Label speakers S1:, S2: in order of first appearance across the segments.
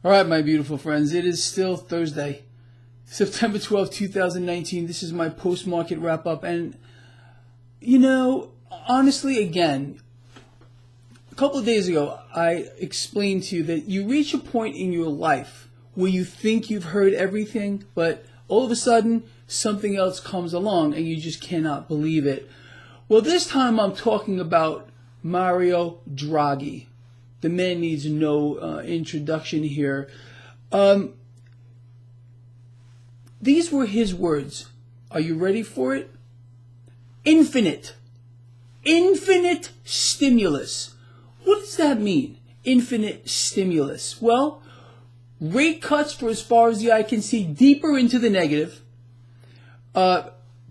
S1: All right, my beautiful friends, it is still Thursday, September 12th, 2019. This is my post-market wrap-up. And, honestly, again, a couple of days ago, I explained to you that you reach a point in your life where you think you've heard everything, but all of a sudden, something else comes along and you just cannot believe it. Well, this time I'm talking about Mario Draghi. The man needs no introduction here. These were his words. Are you ready for it? Infinite stimulus. What does that mean? Infinite stimulus. Well, rate cuts for as far as the eye can see, deeper into the negative.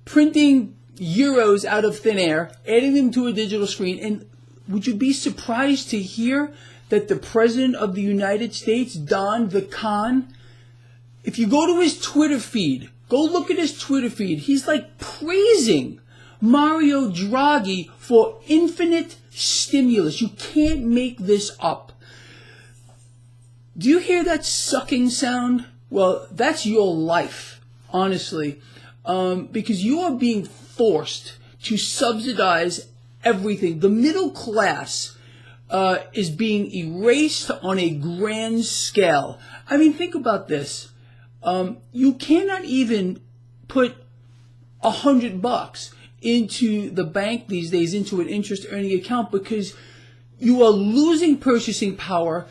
S1: Printing euros out of thin air, adding them to a digital screen. And would you be surprised to hear that the President of the United States, Don the Con, if you go to his Twitter feed, go look at his Twitter feed, he's like praising Mario Draghi for infinite stimulus. You can't make this up. Do you hear that sucking sound? Well, that's your life, honestly, because you are being forced to subsidize everything. The middle class is being erased on a grand scale. I mean, think about this. You cannot even put $100 into the bank these days, into an interest-earning account, because you are losing purchasing power.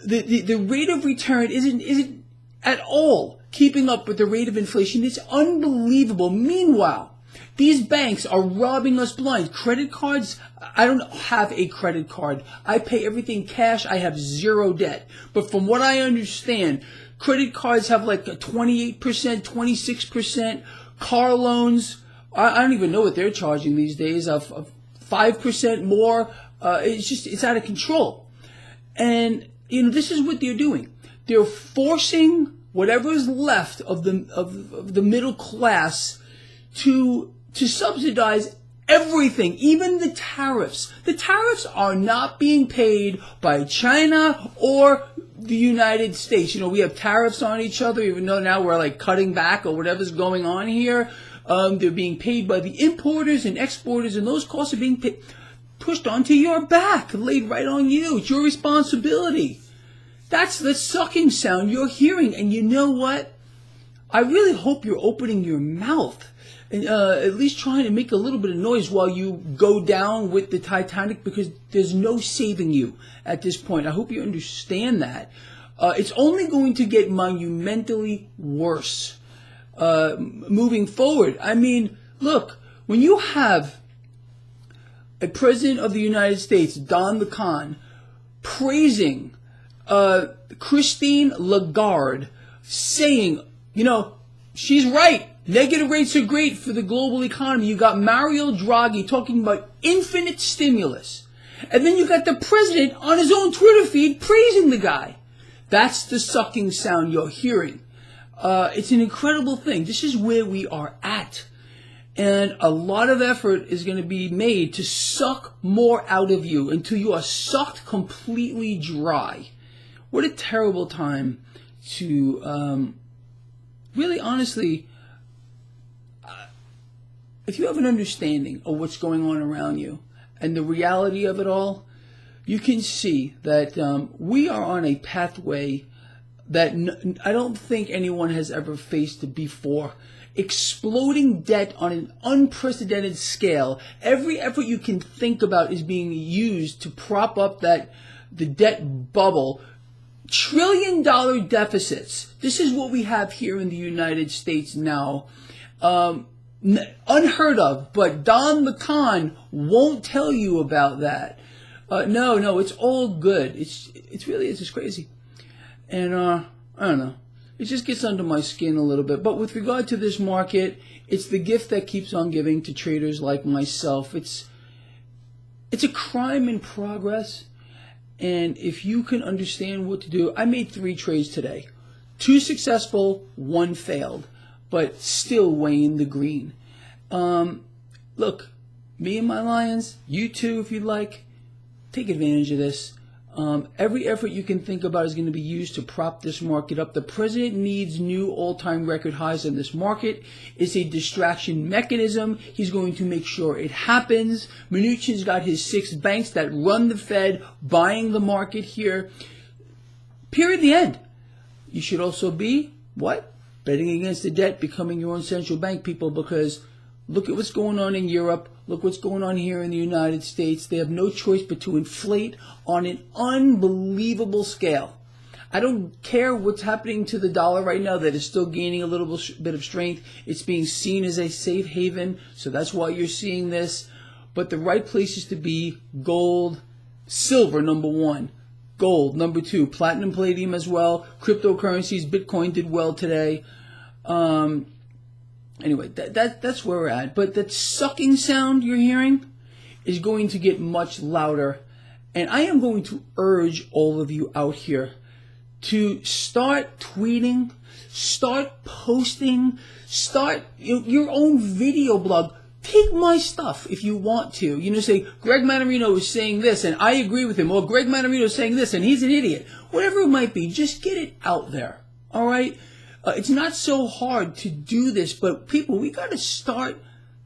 S1: The rate of return isn't at all keeping up with the rate of inflation. It's unbelievable. Meanwhile, these banks are robbing us blind. Credit cards, I don't have a credit card. I pay everything cash. I have zero debt. But from what I understand, credit cards have like a 28%, 26%. Car loans, I don't even know what they're charging these days, of 5% more. It's out of control. And, this is what they're doing. They're forcing whatever is left of the middle class to subsidize everything, even the tariffs. The tariffs are not being paid by China or the United States. We have tariffs on each other, even though now we're like cutting back or whatever's going on here. They're being paid by the importers and exporters, and those costs are being pushed onto your back, laid right on you. It's your responsibility. That's the sucking sound you're hearing. And you know what? I really hope you're opening your mouth and at least trying to make a little bit of noise while you go down with the Titanic, because there's no saving you at this point. I hope you understand that. It's only going to get monumentally worse moving forward. I mean, look, when you have a President of the United States, Don the Con, praising Christine Lagarde, saying, she's right. Negative rates are great for the global economy. You got Mario Draghi talking about infinite stimulus. And then you got the president on his own Twitter feed praising the guy. That's the sucking sound you're hearing. It's an incredible thing. This is where we are at. And a lot of effort is going to be made to suck more out of you until you are sucked completely dry. What a terrible time to really, honestly, if you have an understanding of what's going on around you and the reality of it all, you can see that we are on a pathway that I don't think anyone has ever faced before. Exploding debt on an unprecedented scale. Every effort you can think about is being used to prop up the debt bubble. $1 trillion deficits. This is what we have here in the United States now. Unheard of, but Don the Con won't tell you about that. No, it's all good. It's just crazy. And I don't know. It just gets under my skin a little bit. But with regard to this market, it's the gift that keeps on giving to traders like myself. It's a crime in progress. And if you can understand what to do, I made 3 trades today. 2 successful, 1 failed, but still weighing the green. Look, me and my lions, you too if you'd like, take advantage of this. Every effort you can think about is going to be used to prop this market up. The president needs new all-time record highs in this market. It's a distraction mechanism. He's going to make sure it happens. Mnuchin's got his 6 banks that run the Fed buying the market here. Period. The end. You should also be, what? Betting against the debt, becoming your own central bank, people, because look at what's going on in Europe. Look what's going on here in the United States. They have no choice but to inflate on an unbelievable scale. I don't care what's happening to the dollar right now that is still gaining a little bit of strength. It's being seen as a safe haven, so that's why you're seeing this. But the right places to be: gold, silver, number 1. Gold, number 2. Platinum, palladium as well. Cryptocurrencies, Bitcoin did well today. Anyway, that's where we're at. But that sucking sound you're hearing is going to get much louder. And I am going to urge all of you out here to start tweeting, start posting, start your own video blog. Take my stuff if you want to. Say, Greg Mannarino is saying this, and I agree with him. Or Greg Mannarino is saying this, and he's an idiot. Whatever it might be, just get it out there. All right? It's not so hard to do this, but people, we got to start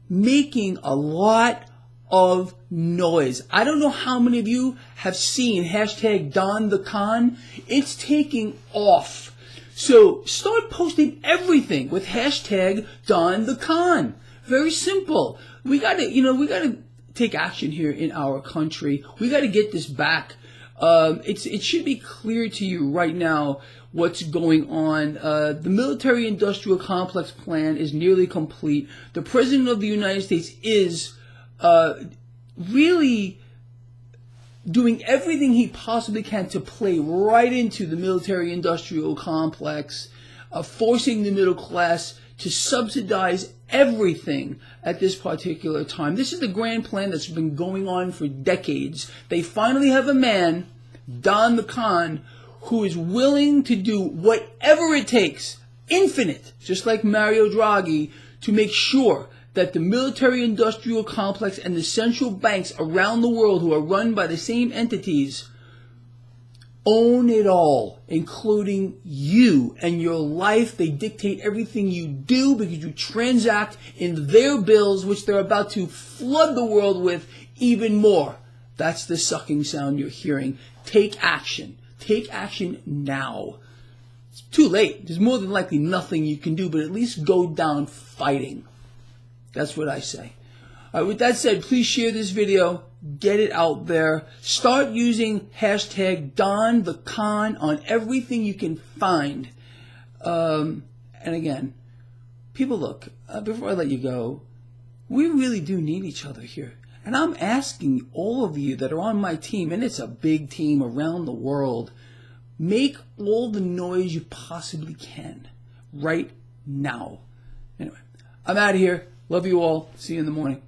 S1: making a lot of noise. I don't know how many of you have seen hashtag Don the Con. It's taking off. So start posting everything with hashtag Don the Con. Very simple. We got to take action here in our country. We got to get this back. It should be clear to you right now what's going on. The military-industrial complex plan is nearly complete. The President of the United States is really doing everything he possibly can to play right into the military-industrial complex, forcing the middle class to subsidize everything at this particular time. This is the grand plan that's been going on for decades. They finally have a man, Don the Con, who is willing to do whatever it takes, infinite, just like Mario Draghi, to make sure that the military-industrial complex and the central banks around the world who are run by the same entities own it all, including you and your life. They dictate everything you do because you transact in their bills, which they're about to flood the world with even more. That's the sucking sound you're hearing. Take action. Take action now. It's too late. There's more than likely nothing you can do, but at least go down fighting. That's what I say. All right, with that said, please share this video. Get it out there. Start using hashtag Don the Con on everything you can find. And again, people, look, before I let you go, we really do need each other here. And I'm asking all of you that are on my team, and it's a big team around the world, make all the noise you possibly can right now. Anyway, I'm out of here. Love you all. See you in the morning.